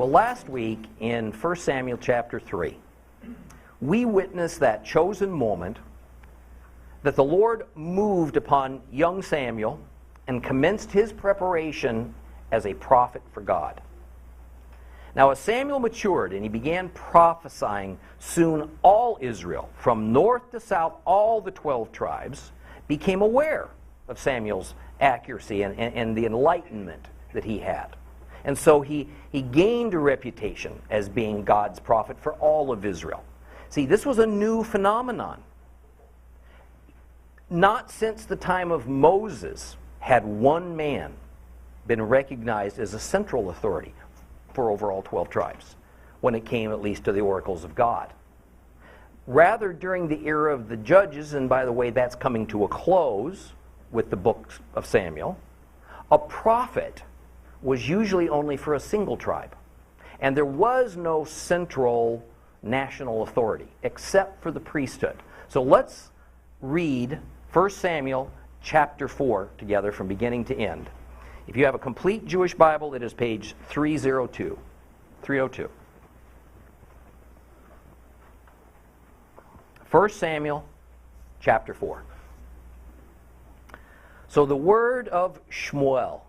Well, last week in 1 Samuel chapter 3, we witnessed that chosen moment that the Lord moved upon young Samuel and commenced his preparation as a prophet for God. Now, as Samuel matured and he began prophesying, soon all Israel, from north to south, all the 12 tribes, became aware of Samuel's accuracy and the enlightenment that he had. And so he gained a reputation as being God's prophet for all of Israel. See, this was a new phenomenon. Not since the time of Moses had one man been recognized as a central authority for over all 12 tribes, when it came at least to the oracles of God. Rather, during the era of the judges, and by the way, that's coming to a close with the book of Samuel, a prophet was usually only for a single tribe. And there was no central national authority, except for the priesthood. So let's read 1 Samuel chapter 4 together from beginning to end. If you have a complete Jewish Bible, it is page 302. 302. 1 Samuel chapter 4. So the word of Shmuel,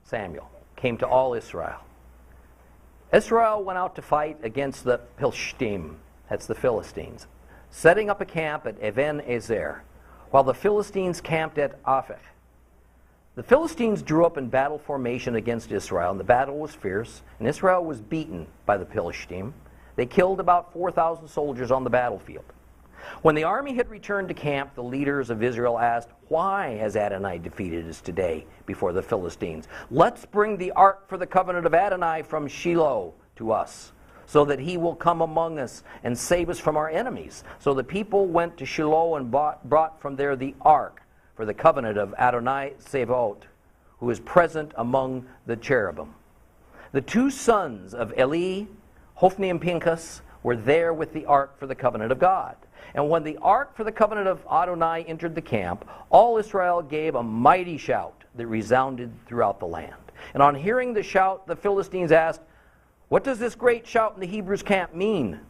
Samuel, came to all Israel. Israel went out to fight against the Philistines, that's the Philistines, setting up a camp at Even Ezer, while the Philistines camped at Aphek. The Philistines drew up in battle formation against Israel, and the battle was fierce, and Israel was beaten by the Philistines. They killed about 4,000 soldiers on the battlefield. When the army had returned to camp, the leaders of Israel asked, "Why has Adonai defeated us today before the Philistines? Let's bring the ark for the covenant of Adonai from Shiloh to us, so that he will come among us and save us from our enemies." So the people went to Shiloh and brought from there the ark for the covenant of Adonai Sevaot, who is present among the cherubim. The two sons of Eli, Hophni and Pinchas, were there with the ark for the covenant of God. And when the ark for the covenant of Adonai entered the camp, all Israel gave a mighty shout that resounded throughout the land. And on hearing the shout, the Philistines asked, "What does this great shout in the Hebrews' camp mean?"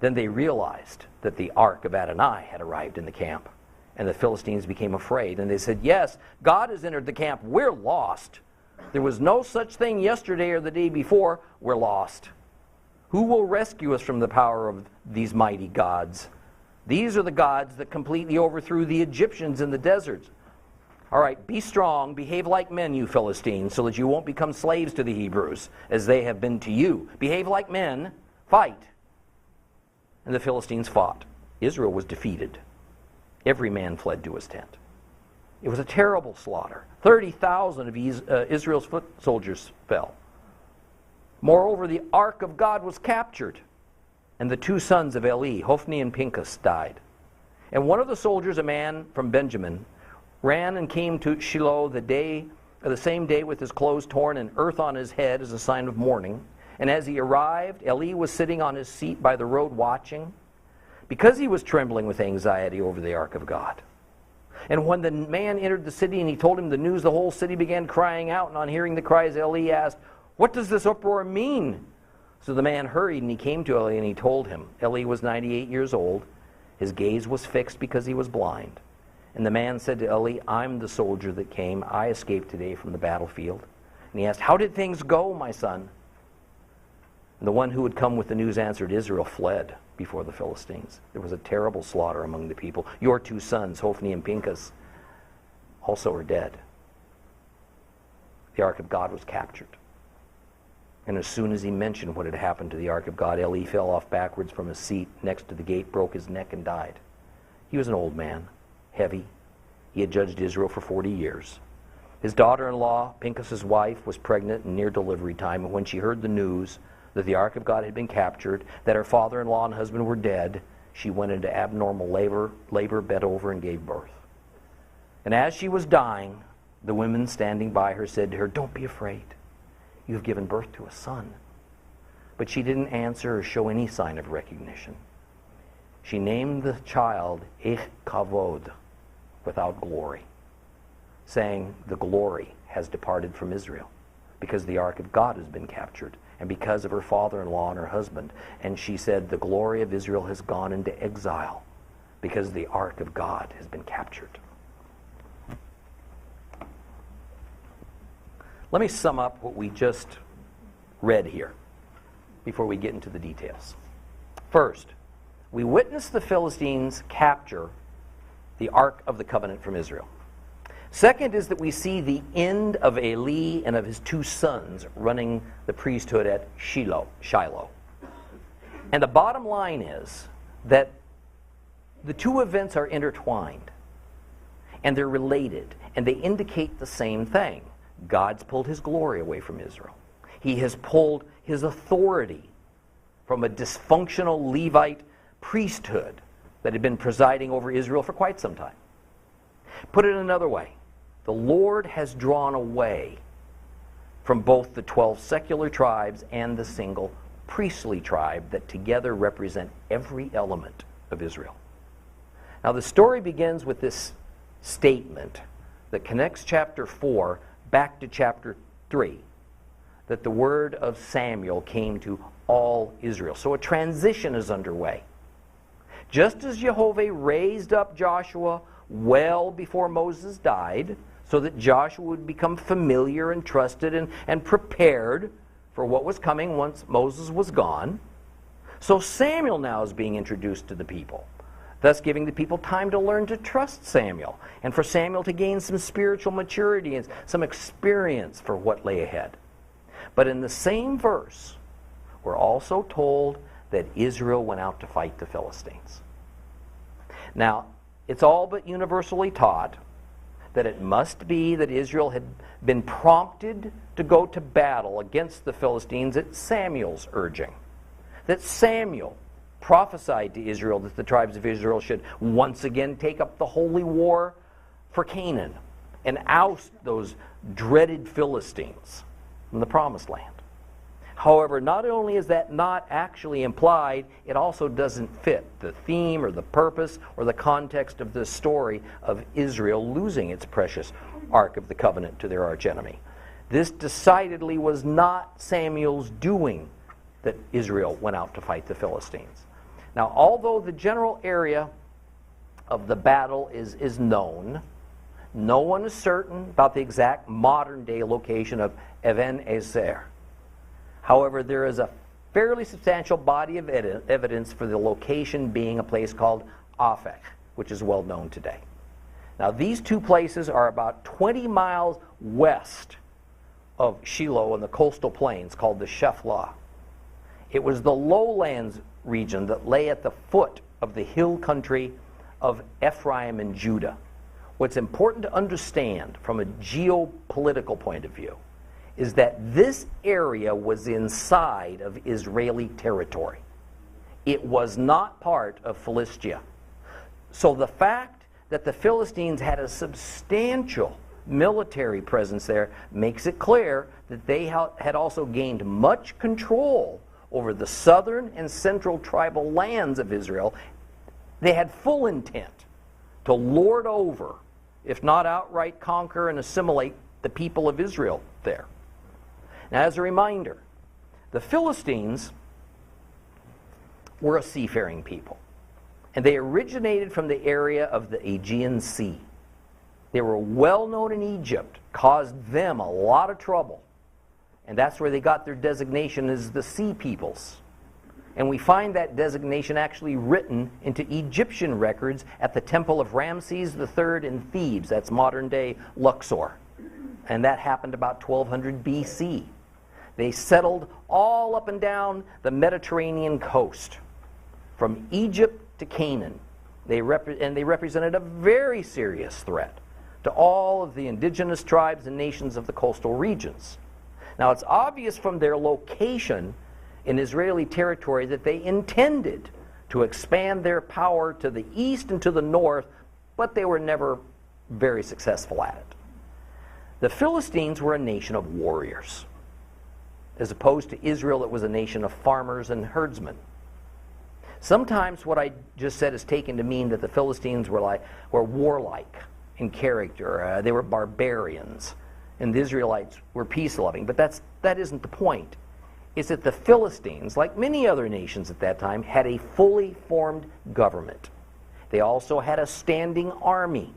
Then they realized that the ark of Adonai had arrived in the camp. And the Philistines became afraid. And they said, "Yes, God has entered the camp. We're lost. There was no such thing yesterday or the day before. We're lost. Who will rescue us from the power of these mighty gods? These are the gods that completely overthrew the Egyptians in the deserts. All right, be strong, behave like men, you Philistines, so that you won't become slaves to the Hebrews, as they have been to you. Behave like men, fight." And the Philistines fought. Israel was defeated. Every man fled to his tent. It was a terrible slaughter. 30,000 of Israel's foot soldiers fell. Moreover, the ark of God was captured, and the two sons of Eli, Hophni and Pinchas, died. And one of the soldiers, a man from Benjamin, ran and came to Shiloh the same day with his clothes torn and earth on his head as a sign of mourning. And as he arrived, Eli was sitting on his seat by the road watching, because he was trembling with anxiety over the ark of God. And when the man entered the city and he told him the news, the whole city began crying out. And on hearing the cries, Eli asked, "What does this uproar mean?" So the man hurried and he came to Eli and he told him. Eli was 98 years old. His gaze was fixed because he was blind. And the man said to Eli, "I'm the soldier that came. I escaped today from the battlefield." And he asked, "How did things go, my son?" And the one who had come with the news answered, "Israel fled before the Philistines. There was a terrible slaughter among the people. Your two sons, Hophni and Pinchas, also are dead." The ark of God was captured. And as soon as he mentioned what had happened to the ark of God, Eli fell off backwards from his seat next to the gate, broke his neck, and died. He was an old man, heavy. He had judged Israel for 40 years. His daughter-in-law, Pinchas' wife, was pregnant and near delivery time, and when she heard the news that the ark of God had been captured, that her father-in-law and husband were dead, she went into abnormal labor, bent over, and gave birth. And as she was dying, the women standing by her said to her, "Don't be afraid. You have given birth to a son." But she didn't answer or show any sign of recognition. She named the child Ichabod, without glory, saying, "The glory has departed from Israel, because the ark of God has been captured, and because of her father-in-law and her husband. And she said, the glory of Israel has gone into exile because the ark of God has been captured. Let me sum up what we just read here before we get into the details. First, we witness the Philistines capture the Ark of the Covenant from Israel. Second is that we see the end of Eli and of his two sons running the priesthood at Shiloh. And the bottom line is that the two events are intertwined, and they're related, and they indicate the same thing. God's pulled his glory away from Israel. He has pulled his authority from a dysfunctional Levite priesthood that had been presiding over Israel for quite some time. Put it another way, the Lord has drawn away from both the 12 secular tribes and the single priestly tribe that together represent every element of Israel. Now the story begins with this statement that connects chapter 4 back to chapter 3, that the word of Samuel came to all Israel. So a transition is underway. Just as Jehovah raised up Joshua well before Moses died, so that Joshua would become familiar and trusted and prepared for what was coming once Moses was gone, so Samuel now is being introduced to the people, thus giving the people time to learn to trust Samuel, and for Samuel to gain some spiritual maturity and some experience for what lay ahead. But in the same verse, we're also told that Israel went out to fight the Philistines. Now, it's all but universally taught that it must be that Israel had been prompted to go to battle against the Philistines at Samuel's urging. That Samuel prophesied to Israel that the tribes of Israel should once again take up the holy war for Canaan and oust those dreaded Philistines from the promised land. However, not only is that not actually implied, it also doesn't fit the theme or the purpose or the context of the story of Israel losing its precious Ark of the Covenant to their archenemy. This decidedly was not Samuel's doing that Israel went out to fight the Philistines. Now, although the general area of the battle is known, no one is certain about the exact modern-day location of Even Ezer. However, there is a fairly substantial body of evidence for the location being a place called Aphek, which is well known today. Now, these two places are about 20 miles west of Shiloh in the coastal plains called the Shephelah. It was the lowlands region that lay at the foot of the hill country of Ephraim and Judah. What's important to understand from a geopolitical point of view is that this area was inside of Israeli territory. It was not part of Philistia. So the fact that the Philistines had a substantial military presence there makes it clear that they had also gained much control over the southern and central tribal lands of Israel. They had full intent to lord over, if not outright conquer and assimilate the people of Israel there. Now, as a reminder, the Philistines were a seafaring people, and they originated from the area of the Aegean Sea. They were well known in Egypt, caused them a lot of trouble, and that's where they got their designation as the Sea Peoples. And we find that designation actually written into Egyptian records at the temple of Ramses III in Thebes. That's modern-day Luxor. And that happened about 1200 BC. They settled all up and down the Mediterranean coast, from Egypt to Canaan. They represented a very serious threat to all of the indigenous tribes and nations of the coastal regions. Now, it's obvious from their location in Israeli territory that they intended to expand their power to the east and to the north, but they were never very successful at it. The Philistines were a nation of warriors, as opposed to Israel, it was a nation of farmers and herdsmen. Sometimes what I just said is taken to mean that the Philistines were warlike in character. They were barbarians. and the Israelites were peace-loving. But that isn't the point. It's that the Philistines, like many other nations at that time, had a fully formed government. They also had a standing army.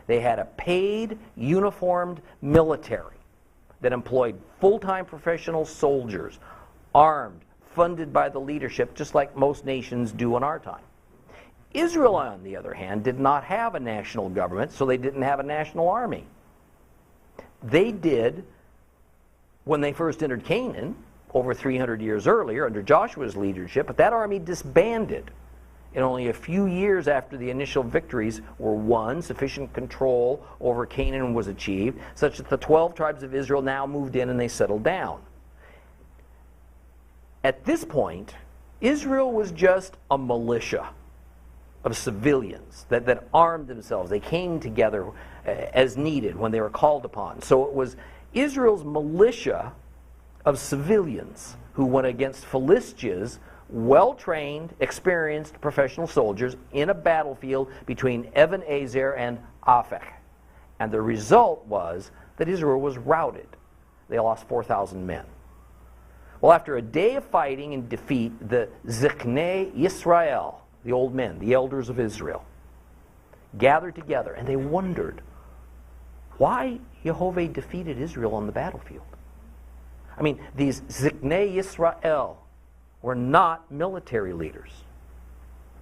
They had a paid, uniformed military that employed full-time professional soldiers, armed, funded by the leadership, just like most nations do in our time. Israel, on the other hand, did not have a national government, so they didn't have a national army. They did, when they first entered Canaan, over 300 years earlier, under Joshua's leadership, but that army disbanded. And only a few years after the initial victories were won, sufficient control over Canaan was achieved, such that the 12 tribes of Israel now moved in and they settled down. At this point, Israel was just a militia of civilians that armed themselves. They came together as needed when they were called upon. So it was Israel's militia of civilians who went against Philistines, well-trained, experienced professional soldiers in a battlefield between Ebenezer and Aphek. And the result was that Israel was routed. They lost 4,000 men. Well, after a day of fighting and defeat, the Ziknei Yisrael, the old men, the elders of Israel, gathered together, and they wondered why Jehovah defeated Israel on the battlefield. I mean, these Ziknei Yisrael were not military leaders,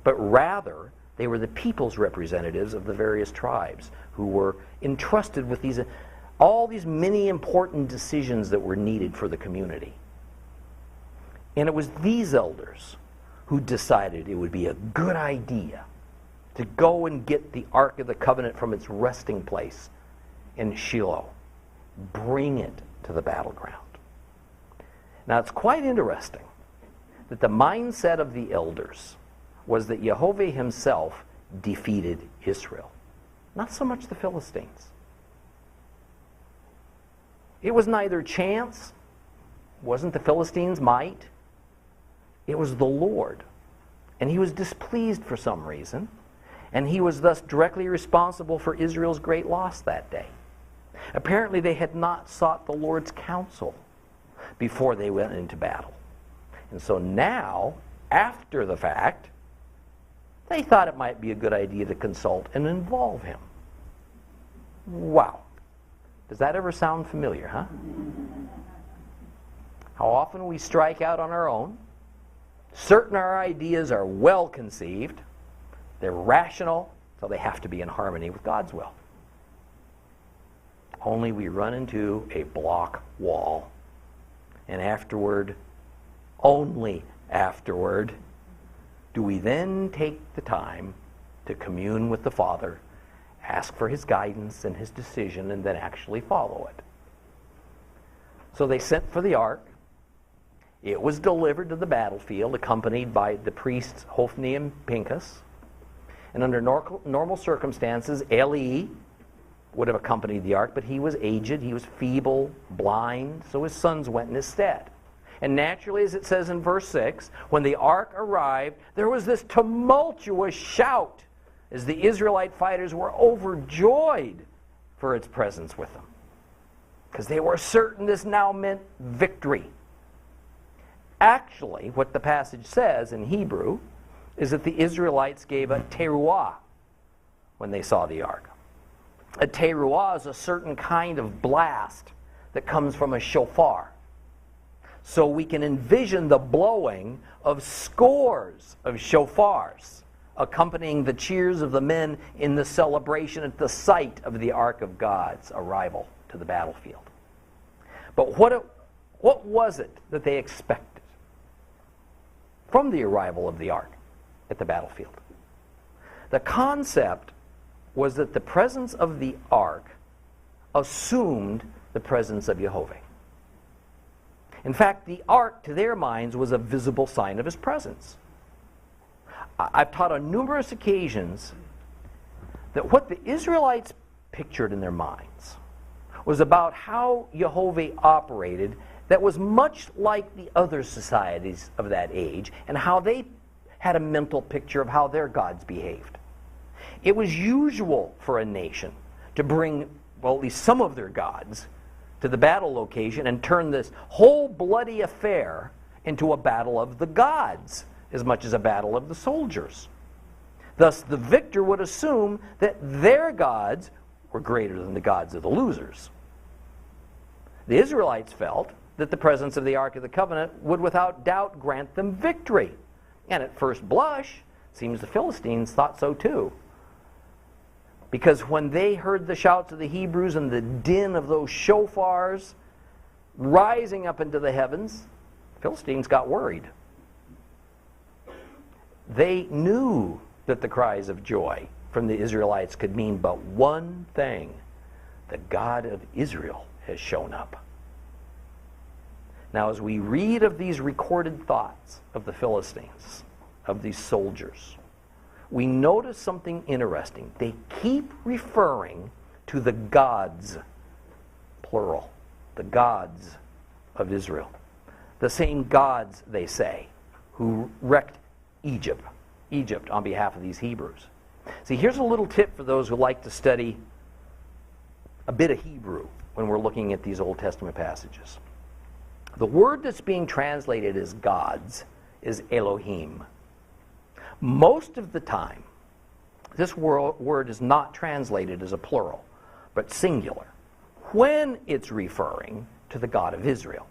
but rather they were the people's representatives of the various tribes who were entrusted with all these many important decisions that were needed for the community. And it was these elders who decided it would be a good idea to go and get the Ark of the Covenant from its resting place in Shiloh, bring it to the battleground. Now, it's quite interesting that the mindset of the elders was that Jehovah himself defeated Israel, not so much the Philistines. It was neither chance, wasn't the Philistines' might, it was the Lord. And he was displeased for some reason, and he was thus directly responsible for Israel's great loss that day. Apparently they had not sought the Lord's counsel before they went into battle. And so now, after the fact, they thought it might be a good idea to consult and involve him. Wow. Does that ever sound familiar, huh? How often we strike out on our own, certain our ideas are well conceived, they're rational, so they have to be in harmony with God's will. Only we run into a block wall. And afterward, only afterward, do we then take the time to commune with the Father, ask for his guidance and his decision, and then actually follow it. So they sent for the ark. It was delivered to the battlefield, accompanied by the priests Hophni and Pinchas. And under normal circumstances, Eli would have accompanied the ark, but he was aged, he was feeble, blind, so his sons went in his stead. And naturally, as it says in verse 6, when the ark arrived, there was this tumultuous shout as the Israelite fighters were overjoyed for its presence with them, because they were certain this now meant victory. Actually, what the passage says in Hebrew is that the Israelites gave a teruah when they saw the ark. A teruah is a certain kind of blast that comes from a shofar. So we can envision the blowing of scores of shofars accompanying the cheers of the men in the celebration at the sight of the Ark of God's arrival to the battlefield. But what was it that they expected from the arrival of the Ark at the battlefield? The concept was that the presence of the Ark assumed the presence of Jehovah. In fact, the Ark, to their minds, was a visible sign of his presence. I've taught on numerous occasions that what the Israelites pictured in their minds was about how Jehovah operated that was much like the other societies of that age, and how they had a mental picture of how their gods behaved. It was usual for a nation to bring well, at least some of their gods, to the battle location and turn this whole bloody affair into a battle of the gods as much as a battle of the soldiers. Thus, the victor would assume that their gods were greater than the gods of the losers. The Israelites felt that the presence of the Ark of the Covenant would without doubt grant them victory. And at first blush, it seems the Philistines thought so too. Because when they heard the shouts of the Hebrews and the din of those shofars rising up into the heavens, the Philistines got worried. They knew that the cries of joy from the Israelites could mean but one thing: the God of Israel has shown up. Now, as we read of these recorded thoughts of the Philistines, of these soldiers, we notice something interesting. They keep referring to the gods, plural, the gods of Israel. The same gods, they say, who wrecked Egypt on behalf of these Hebrews. See, here's a little tip for those who like to study a bit of Hebrew when we're looking at these Old Testament passages. The word that's being translated as gods is Elohim. Most of the time, this word is not translated as a plural, but singular, when it's referring to the God of Israel.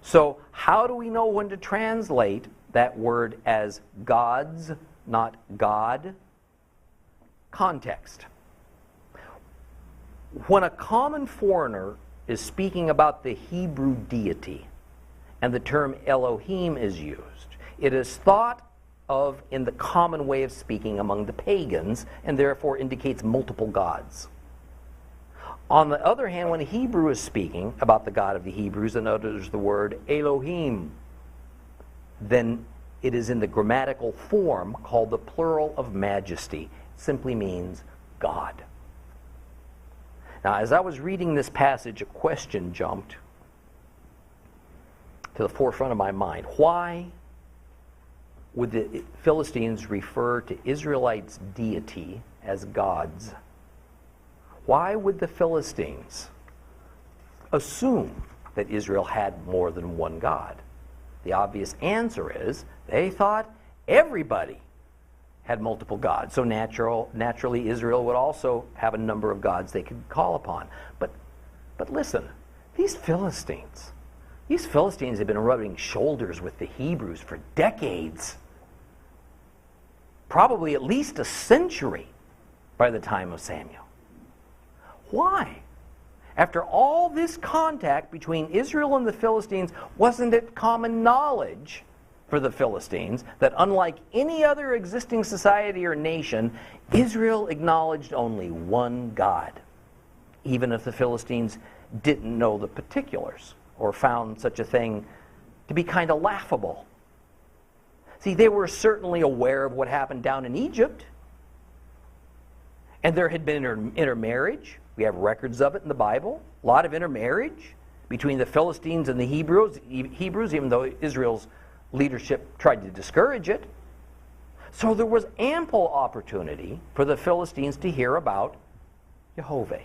So, how do we know when to translate that word as gods, not God? Context. When a common foreigner is speaking about the Hebrew deity and the term Elohim is used, it is thought of in the common way of speaking among the pagans, and therefore indicates multiple gods. On the other hand, when a Hebrew is speaking about the God of the Hebrews and utters the word Elohim, then it is in the grammatical form called the plural of majesty. It simply means God. Now, as I was reading this passage, a question jumped to the forefront of my mind. Why would the Philistines refer to Israelites' deity as gods? Why would the Philistines assume that Israel had more than one God? The obvious answer is they thought everybody had multiple gods. So naturally Israel would also have a number of gods they could call upon. But listen, these Philistines have been rubbing shoulders with the Hebrews for decades. Probably at least a century by the time of Samuel. Why? After all this contact between Israel and the Philistines, wasn't it common knowledge for the Philistines that unlike any other existing society or nation, Israel acknowledged only one God, even if the Philistines didn't know the particulars or found such a thing to be kind of laughable? See, they were certainly aware of what happened down in Egypt, and there had been intermarriage. We have records of it in the Bible. A lot of intermarriage between the Philistines and the Hebrews, even though Israel's leadership tried to discourage it. So there was ample opportunity for the Philistines to hear about Jehovah.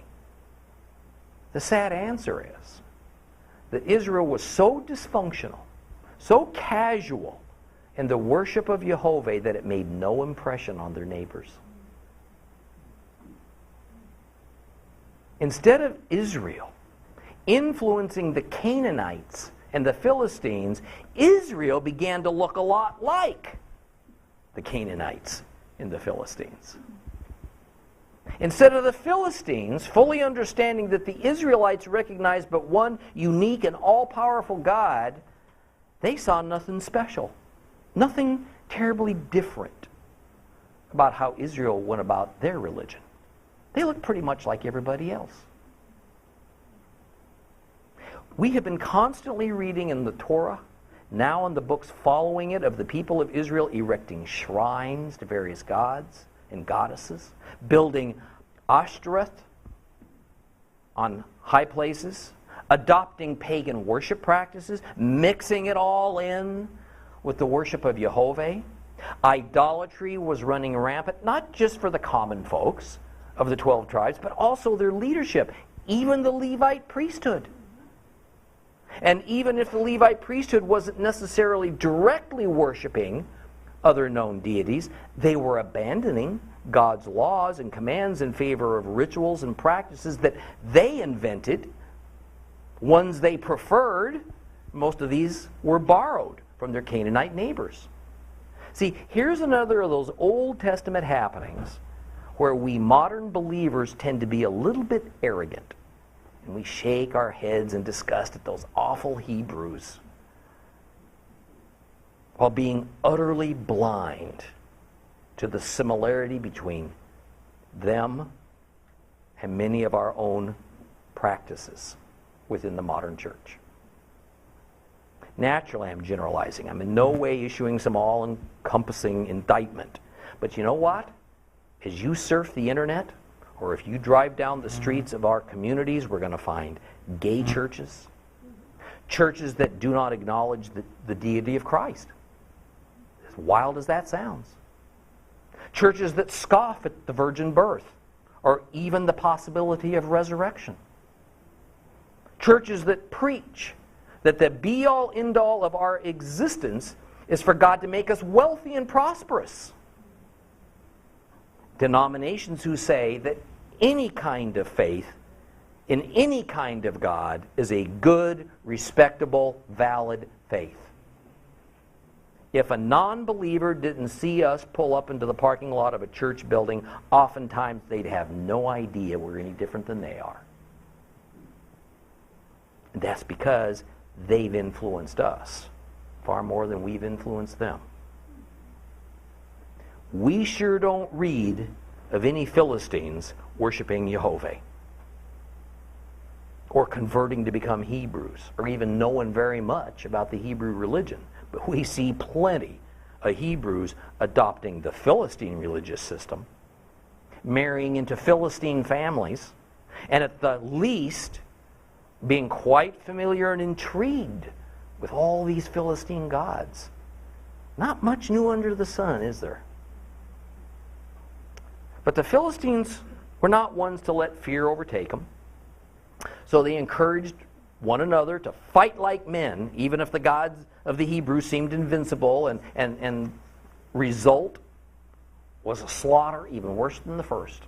The sad answer is that Israel was so dysfunctional, so casual in the worship of Jehovah that it made no impression on their neighbors. Instead of Israel influencing the Canaanites and the Philistines, Israel began to look a lot like the Canaanites and the Philistines. Instead of the Philistines fully understanding that the Israelites recognized but one unique and all-powerful God, they saw nothing special, nothing terribly different about how Israel went about their religion. They looked pretty much like everybody else. We have been constantly reading in the Torah, now in the books following it, of the people of Israel erecting shrines to various gods and goddesses, building Ashtoreth on high places, adopting pagan worship practices, mixing it all in with the worship of Jehovah. Idolatry was running rampant, not just for the common folks, of the 12 tribes, but also their leadership, even the Levite priesthood. And even if the Levite priesthood wasn't necessarily directly worshiping other known deities, they were abandoning God's laws and commands in favor of rituals and practices that they invented, ones they preferred. Most of these were borrowed from their Canaanite neighbors. See, here's another of those Old Testament happenings where we modern believers tend to be a little bit arrogant, and we shake our heads in disgust at those awful Hebrews, while being utterly blind to the similarity between them and many of our own practices within the modern church. Naturally, I'm generalizing. I'm in no way issuing some all-encompassing indictment. But you know what? As you surf the internet, or if you drive down the streets of our communities, we're going to find gay churches, churches that do not acknowledge the deity of Christ, as wild as that sounds. Churches that scoff at the virgin birth, or even the possibility of resurrection. Churches that preach that the be-all, end-all of our existence is for God to make us wealthy and prosperous. Denominations who say that any kind of faith in any kind of God is a good, respectable, valid faith. If a non-believer didn't see us pull up into the parking lot of a church building, oftentimes they'd have no idea we're any different than they are. And that's because they've influenced us far more than we've influenced them. We sure don't read of any Philistines worshiping Jehovah, or converting to become Hebrews, or even knowing very much about the Hebrew religion. But we see plenty of Hebrews adopting the Philistine religious system, marrying into Philistine families, and at the least being quite familiar and intrigued with all these Philistine gods. Not much new under the sun, is there? But the Philistines were not ones to let fear overtake them. So they encouraged one another to fight like men, even if the gods of the Hebrews seemed invincible, and result was a slaughter even worse than the first.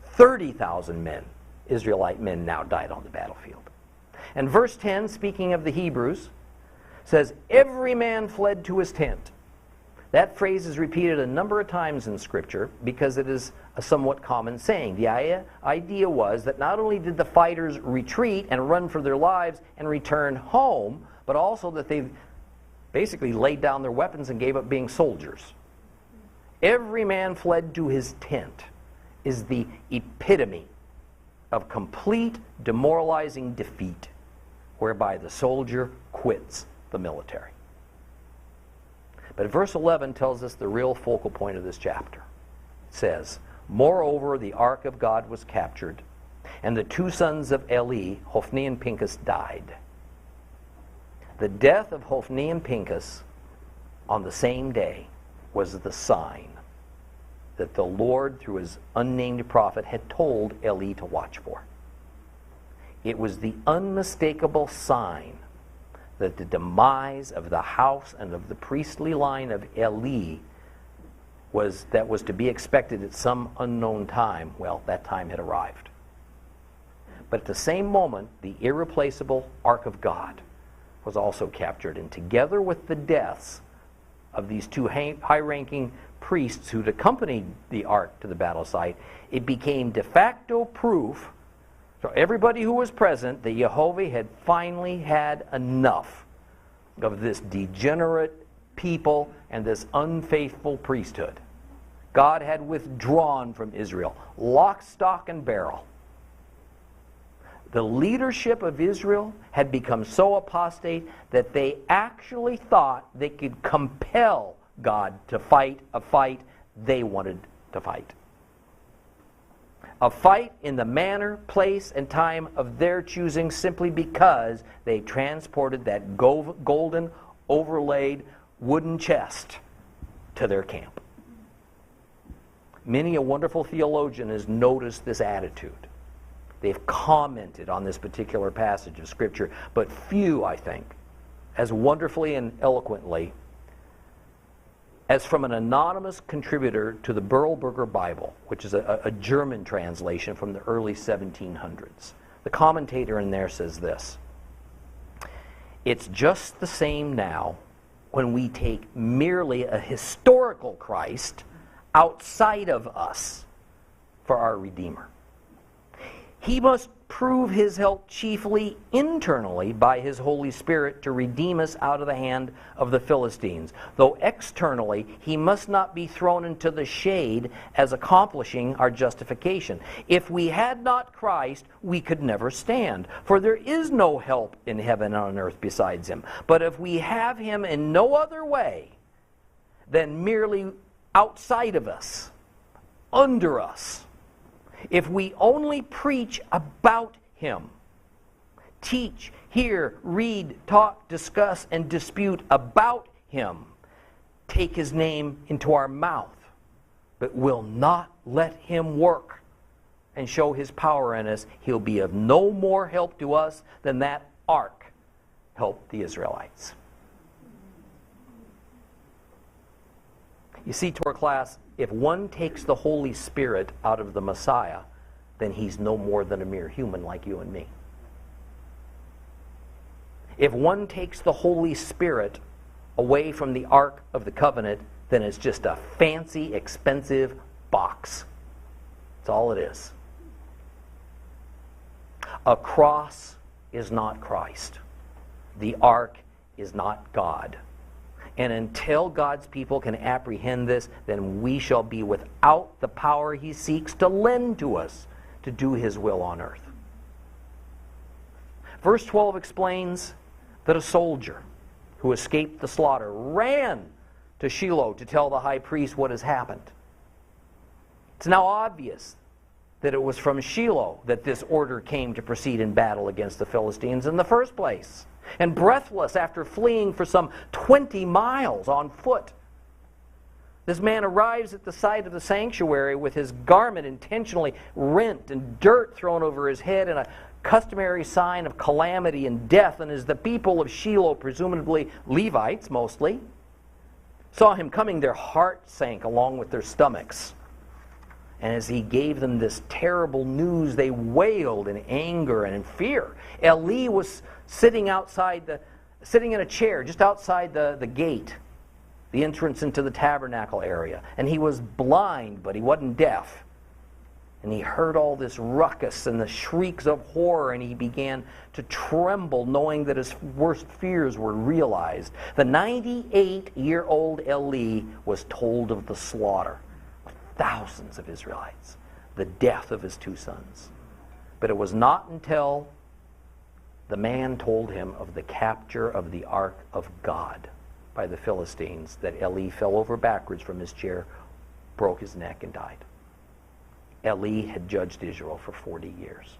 30,000 men, Israelite men, now died on the battlefield. And verse 10, speaking of the Hebrews, says, every man fled to his tent. That phrase is repeated a number of times in Scripture because it is a somewhat common saying. The idea was that not only did the fighters retreat and run for their lives and return home, but also that they basically laid down their weapons and gave up being soldiers. Every man fled to his tent is the epitome of complete demoralizing defeat, whereby the soldier quits the military. But verse 11 tells us the real focal point of this chapter. It says, moreover, the ark of God was captured, and the two sons of Eli, Hophni and Phinehas, died. The death of Hophni and Phinehas on the same day was the sign that the Lord, through his unnamed prophet, had told Eli to watch for. It was the unmistakable sign that the demise of the house and of the priestly line of Eli was to be expected at some unknown time. Well, that time had arrived. But at the same moment, the irreplaceable Ark of God was also captured, and together with the deaths of these two high-ranking priests who'd accompanied the Ark to the battle site, it became de facto proof to everybody who was present that Jehovah had finally had enough of this degenerate people and this unfaithful priesthood. God had withdrawn from Israel, lock, stock, and barrel. The leadership of Israel had become so apostate that they actually thought they could compel God to fight a fight they wanted to fight. A fight in the manner, place, and time of their choosing, simply because they transported that golden, overlaid wooden chest to their camp. Many a wonderful theologian has noticed this attitude. They've commented on this particular passage of Scripture, but few, I think, as wonderfully and eloquently as from an anonymous contributor to the Berlberger Bible, which is a German translation from the early 1700s. The commentator in there says this: "It's just the same now when we take merely a historical Christ outside of us for our Redeemer. He must prove his help chiefly internally by his Holy Spirit to redeem us out of the hand of the Philistines, though externally he must not be thrown into the shade as accomplishing our justification. If we had not Christ, we could never stand, for there is no help in heaven and on earth besides him. But if we have him in no other way than merely outside of us, under us, if we only preach about him, teach, hear, read, talk, discuss, and dispute about him, take his name into our mouth, but will not let him work and show his power in us, he'll be of no more help to us than that ark helped the Israelites." You see, Torah class, if one takes the Holy Spirit out of the Messiah, then he's no more than a mere human like you and me. If one takes the Holy Spirit away from the Ark of the Covenant, then it's just a fancy, expensive box. That's all it is. A cross is not Christ. The Ark is not God. And until God's people can apprehend this, then we shall be without the power he seeks to lend to us to do his will on earth. Verse 12 explains that a soldier who escaped the slaughter ran to Shiloh to tell the high priest what has happened. It's now obvious that it was from Shiloh that this order came to proceed in battle against the Philistines in the first place. And breathless after fleeing for some 20 miles on foot, this man arrives at the site of the sanctuary with his garment intentionally rent and dirt thrown over his head in a customary sign of calamity and death. And as the people of Shiloh, presumably Levites mostly, saw him coming, their heart sank along with their stomachs. And as he gave them this terrible news, they wailed in anger and in fear. Eli was sitting in a chair just outside the gate, the entrance into the tabernacle area. And he was blind, but he wasn't deaf. And he heard all this ruckus and the shrieks of horror, and he began to tremble, knowing that his worst fears were realized. The 98-year-old Eli was told of the slaughter of thousands of Israelites, the death of his two sons. But it was not until the man told him of the capture of the Ark of God by the Philistines that Eli fell over backwards from his chair, broke his neck, and died. Eli had judged Israel for 40 years.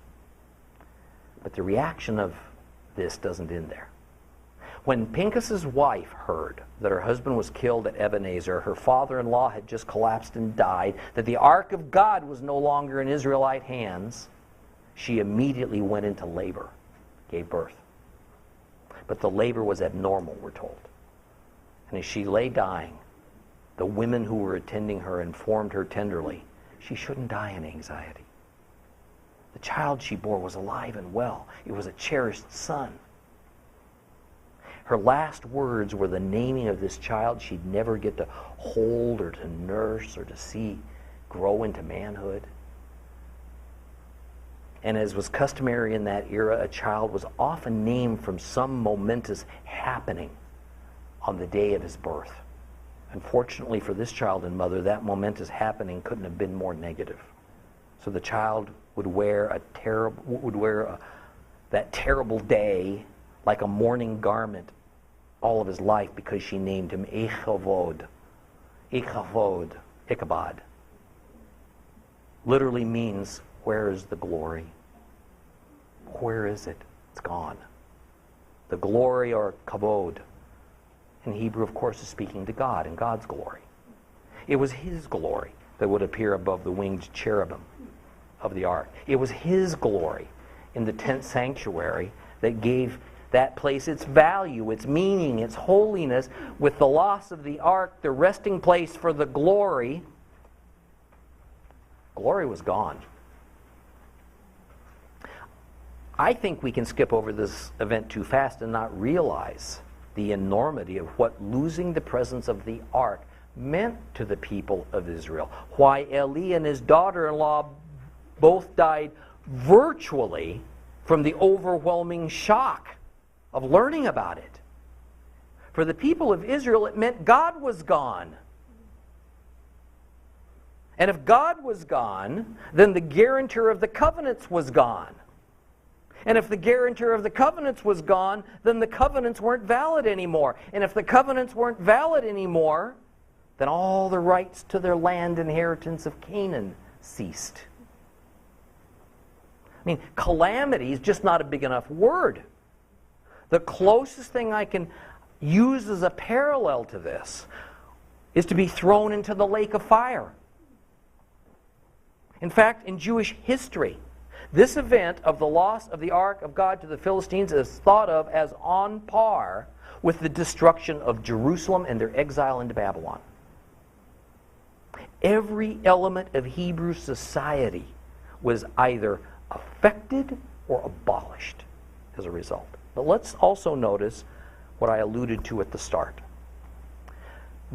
But the reaction of this doesn't end there. When Pinchas's wife heard that her husband was killed at Ebenezer, her father-in-law had just collapsed and died, that the Ark of God was no longer in Israelite hands, she immediately went into labor, gave birth. But the labor was abnormal, we're told. And as she lay dying, the women who were attending her informed her tenderly she shouldn't die in anxiety. The child she bore was alive and well. It was a cherished son. Her last words were the naming of this child she'd never get to hold or to nurse or to see grow into manhood. And as was customary in that era, a child was often named from some momentous happening on the day of his birth. Unfortunately for this child and mother, that momentous happening couldn't have been more negative. So the child would wear that terrible day like a mourning garment all of his life, because she named him Ichabod. Ichabod. Literally means, where is the glory? Where is it? It's gone. The glory, or kavod, in Hebrew, of course, is speaking to God and God's glory. It was his glory that would appear above the winged cherubim of the ark. It was his glory in the tent sanctuary that gave that place its value, its meaning, its holiness. With the loss of the ark, the resting place for the glory was gone. I think we can skip over this event too fast and not realize the enormity of what losing the presence of the ark meant to the people of Israel. Why Eli and his daughter-in-law both died virtually from the overwhelming shock of learning about it. For the people of Israel, it meant God was gone. And if God was gone, then the guarantor of the covenants was gone. And if the guarantor of the covenants was gone, then the covenants weren't valid anymore. And if the covenants weren't valid anymore, then all the rights to their land inheritance of Canaan ceased. I mean, calamity is just not a big enough word. The closest thing I can use as a parallel to this is to be thrown into the lake of fire. In fact, in Jewish history, this event of the loss of the ark of God to the Philistines is thought of as on par with the destruction of Jerusalem and their exile into Babylon. Every element of Hebrew society was either affected or abolished as a result. But let's also notice what I alluded to at the start.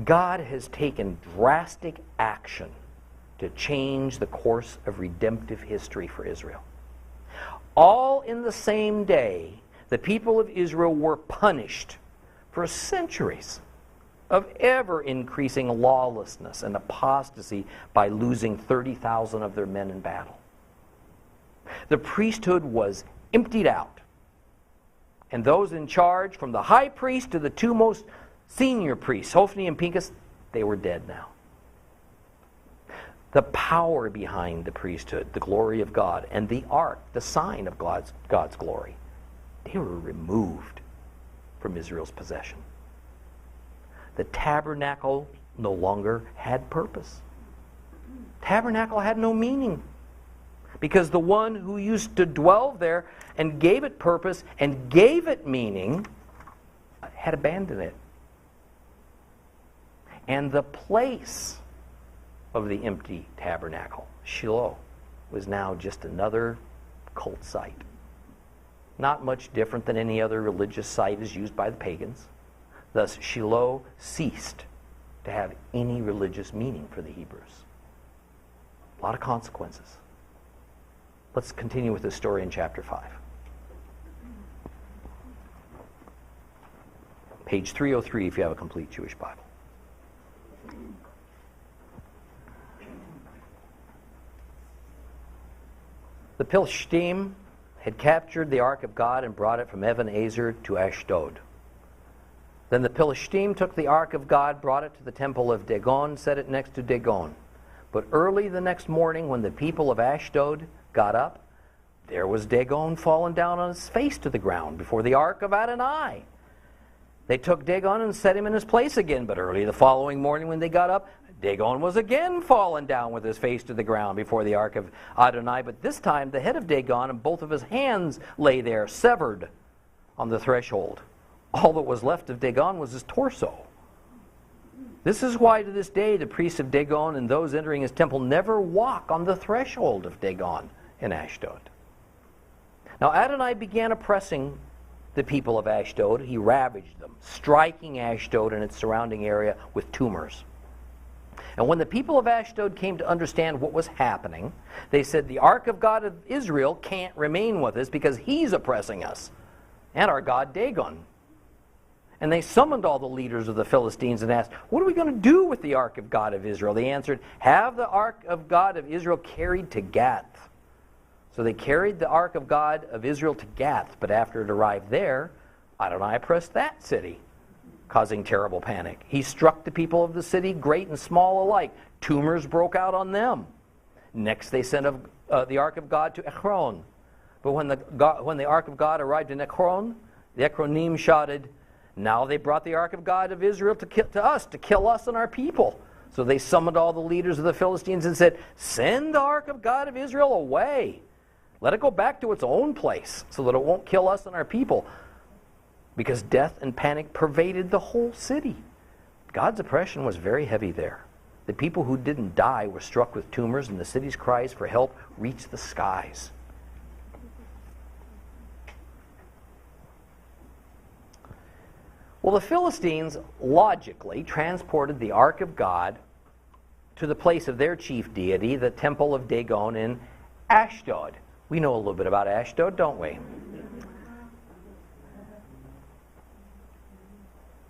God has taken drastic action to change the course of redemptive history for Israel. All in the same day, the people of Israel were punished for centuries of ever-increasing lawlessness and apostasy by losing 30,000 of their men in battle. The priesthood was emptied out, and those in charge, from the high priest to the two most senior priests, Hophni and Pinchas, they were dead now. The power behind the priesthood, the glory of God, and the ark, the sign of God's glory, they were removed from Israel's possession. The tabernacle no longer had purpose. Tabernacle had no meaning, because the one who used to dwell there and gave it purpose and gave it meaning had abandoned it. And the place of the empty tabernacle, Shiloh, was now just another cult site. Not much different than any other religious site is used by the pagans. Thus, Shiloh ceased to have any religious meaning for the Hebrews. A lot of consequences. Let's continue with this story in chapter 5. Page 303 if you have a complete Jewish Bible. The Philistines had captured the ark of God and brought it from Ebenezer to Ashdod. Then the Philistines took the ark of God, brought it to the temple of Dagon, set it next to Dagon. But early the next morning, when the people of Ashdod got up, there was Dagon fallen down on his face to the ground before the ark of Adonai. They took Dagon and set him in his place again. But early the following morning, when they got up, Dagon was again fallen down with his face to the ground before the ark of Adonai. But this time the head of Dagon and both of his hands lay there, severed on the threshold. All that was left of Dagon was his torso. This is why to this day the priests of Dagon and those entering his temple never walk on the threshold of Dagon in Ashdod. Now Adonai began oppressing the people of Ashdod. He ravaged them, striking Ashdod and its surrounding area with tumors. And when the people of Ashdod came to understand what was happening, they said, the ark of God of Israel can't remain with us because he's oppressing us, and our god Dagon. And they summoned all the leaders of the Philistines and asked, what are we going to do with the ark of God of Israel? They answered, have the ark of God of Israel carried to Gath. So they carried the ark of God of Israel to Gath, but after it arrived there, Adonai oppressed that city, causing terrible panic. He struck the people of the city, great and small alike. Tumors broke out on them. Next they sent the ark of God to Ekron. But when the ark of God arrived in Ekron, the Ekronim shouted, now they brought the ark of God of Israel to us, to kill us and our people. So they summoned all the leaders of the Philistines and said, "Send the ark of God of Israel away. Let it go back to its own place so that it won't kill us and our people." Because death and panic pervaded the whole city. God's oppression was very heavy there. The people who didn't die were struck with tumors, and the city's cries for help reached the skies. Well, the Philistines logically transported the ark of God to the place of their chief deity, the temple of Dagon in Ashdod. We know a little bit about Ashdod, don't we?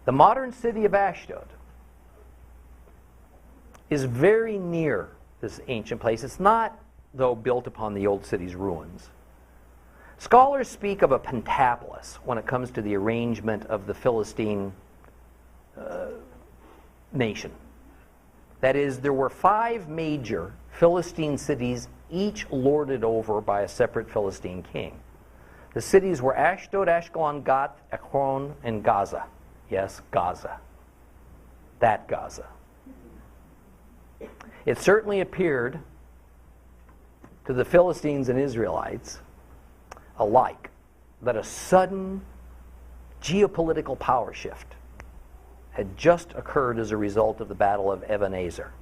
The modern city of Ashdod is very near this ancient place. It's not, though, built upon the old city's ruins. Scholars speak of a pentapolis when it comes to the arrangement of the Philistine nation. That is, there were 5 major Philistine cities, each lorded over by a separate Philistine king. The cities were Ashdod, Ashkelon, Gath, Ekron, and Gaza. Yes, Gaza. That Gaza. It certainly appeared to the Philistines and Israelites alike that a sudden geopolitical power shift had just occurred as a result of the Battle of Ebenezer.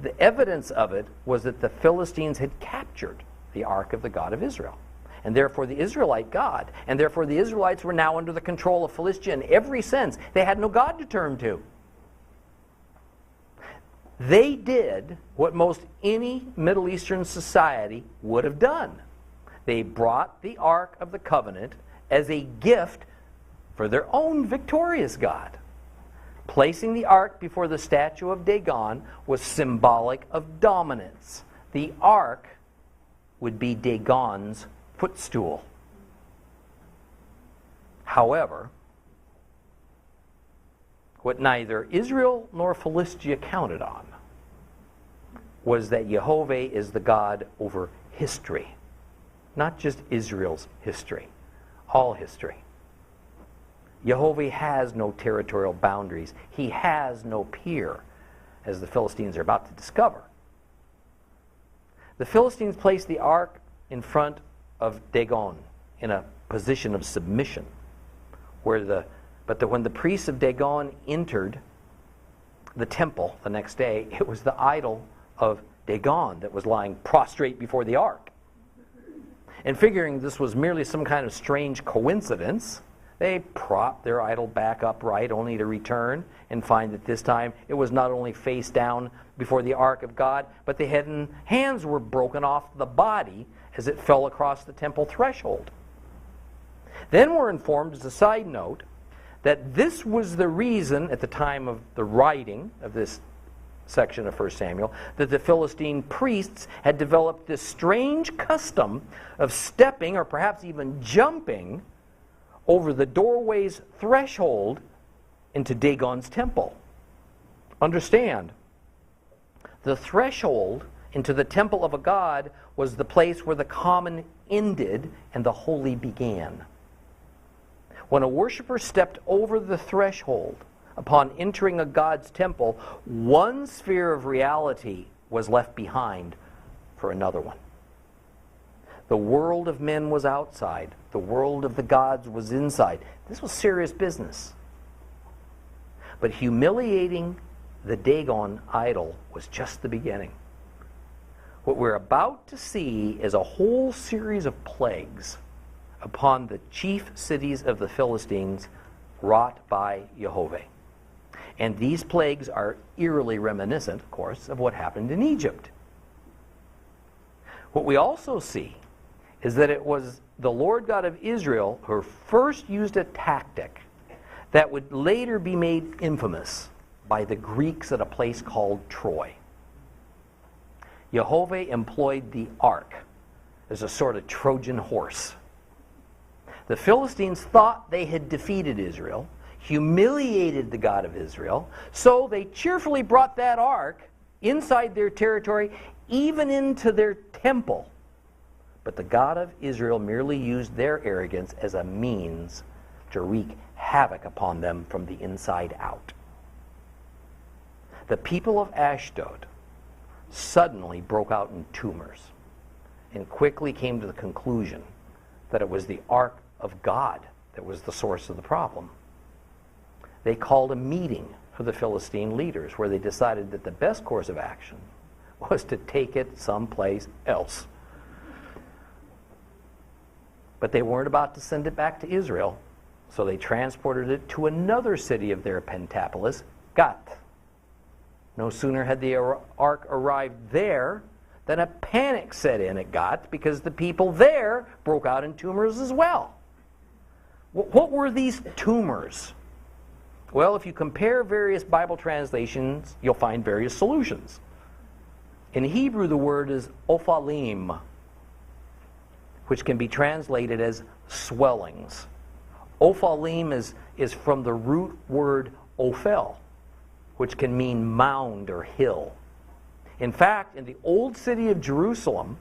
The evidence of it was that the Philistines had captured the ark of the God of Israel, and therefore the Israelite God, and therefore the Israelites were now under the control of Philistia in every sense. They had no God to turn to. They did what most any Middle Eastern society would have done. They brought the Ark of the Covenant as a gift for their own victorious God. Placing the Ark before the statue of Dagon was symbolic of dominance. The Ark would be Dagon's footstool. However, what neither Israel nor Philistia counted on was that Jehovah is the God over history. Not just Israel's history, all history. Jehovah has no territorial boundaries. He has no peer, as the Philistines are about to discover. The Philistines placed the ark in front of Dagon in a position of submission, when the priests of Dagon entered the temple the next day, it was the idol of Dagon that was lying prostrate before the ark. And figuring this was merely some kind of strange coincidence, they propped their idol back upright, only to return and find that this time it was not only face down before the ark of God, but the head and hands were broken off the body as it fell across the temple threshold. Then we're informed, as a side note, that this was the reason, at the time of the writing of this section of 1 Samuel, that the Philistine priests had developed this strange custom of stepping, or perhaps even jumping, over the doorway's threshold into Dagon's temple. Understand, the threshold into the temple of a god was the place where the common ended and the holy began. When a worshiper stepped over the threshold upon entering a god's temple, one sphere of reality was left behind for another one. The world of men was outside. The world of the gods was inside. This was serious business. But humiliating the Dagon idol was just the beginning. What we're about to see is a whole series of plagues upon the chief cities of the Philistines wrought by Jehovah. And these plagues are eerily reminiscent, of course, of what happened in Egypt. What we also see is that it was the Lord God of Israel who first used a tactic that would later be made infamous by the Greeks at a place called Troy. Jehovah employed the ark as a sort of Trojan horse. The Philistines thought they had defeated Israel, humiliated the God of Israel, so they cheerfully brought that ark inside their territory, even into their temple. But the God of Israel merely used their arrogance as a means to wreak havoc upon them from the inside out. The people of Ashdod suddenly broke out in tumors and quickly came to the conclusion that it was the ark of God that was the source of the problem. They called a meeting for the Philistine leaders where they decided that the best course of action was to take it someplace else. But they weren't about to send it back to Israel, so they transported it to another city of their Pentapolis, Gath. No sooner had the ark arrived there than a panic set in at Gath because the people there broke out in tumors as well. What were these tumors? Well, if you compare various Bible translations, you'll find various solutions. In Hebrew, the word is ophalim, which can be translated as swellings. Ophalim is from the root word ophel, which can mean mound or hill. In fact, in the old city of Jerusalem,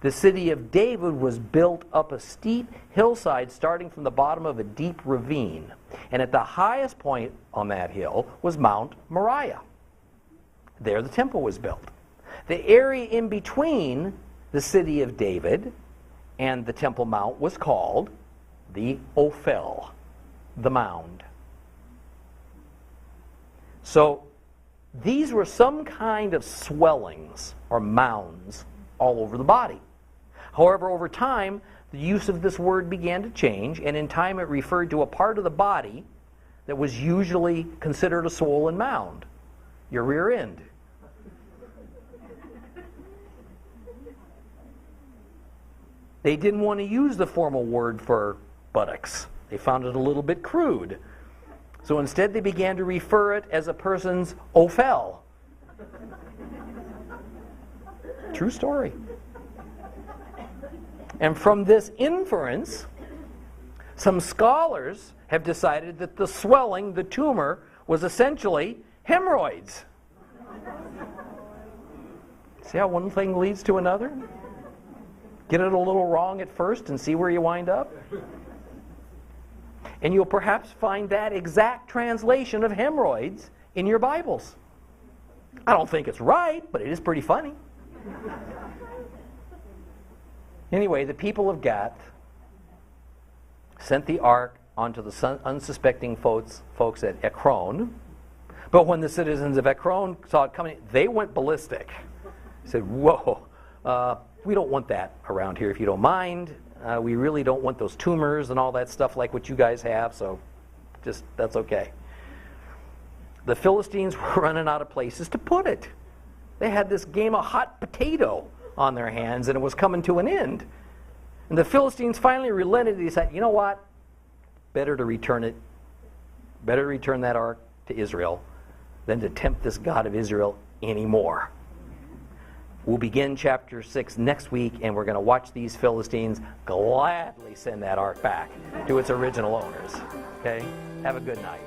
the city of David was built up a steep hillside starting from the bottom of a deep ravine. And at the highest point on that hill was Mount Moriah. There the temple was built. The area in between the city of David and the Temple Mount was called the Ophel, the mound. So these were some kind of swellings or mounds all over the body. However, over time, the use of this word began to change, and in time it referred to a part of the body that was usually considered a swollen mound, your rear end. They didn't want to use the formal word for buttocks. They found it a little bit crude. So instead they began to refer it as a person's ophel. True story. And from this inference, some scholars have decided that the swelling, the tumor, was essentially hemorrhoids. See how one thing leads to another? Get it a little wrong at first and see where you wind up. And you'll perhaps find that exact translation of hemorrhoids in your Bibles. I don't think it's right, but it is pretty funny. Anyway, the people of Gath sent the ark onto the unsuspecting folks at Ekron. But when the citizens of Ekron saw it coming, they went ballistic. They said, whoa, we don't want that around here if you don't mind. We really don't want those tumors and all that stuff like what you guys have, so just that's okay. The Philistines were running out of places to put it. They had this game of hot potato on their hands, and it was coming to an end. And the Philistines finally relented. They said, you know what? Better to return it. Better to return that ark to Israel than to tempt this God of Israel anymore. We'll begin chapter 6 next week, and we're going to watch these Philistines gladly send that ark back to its original owners. Okay? Have a good night.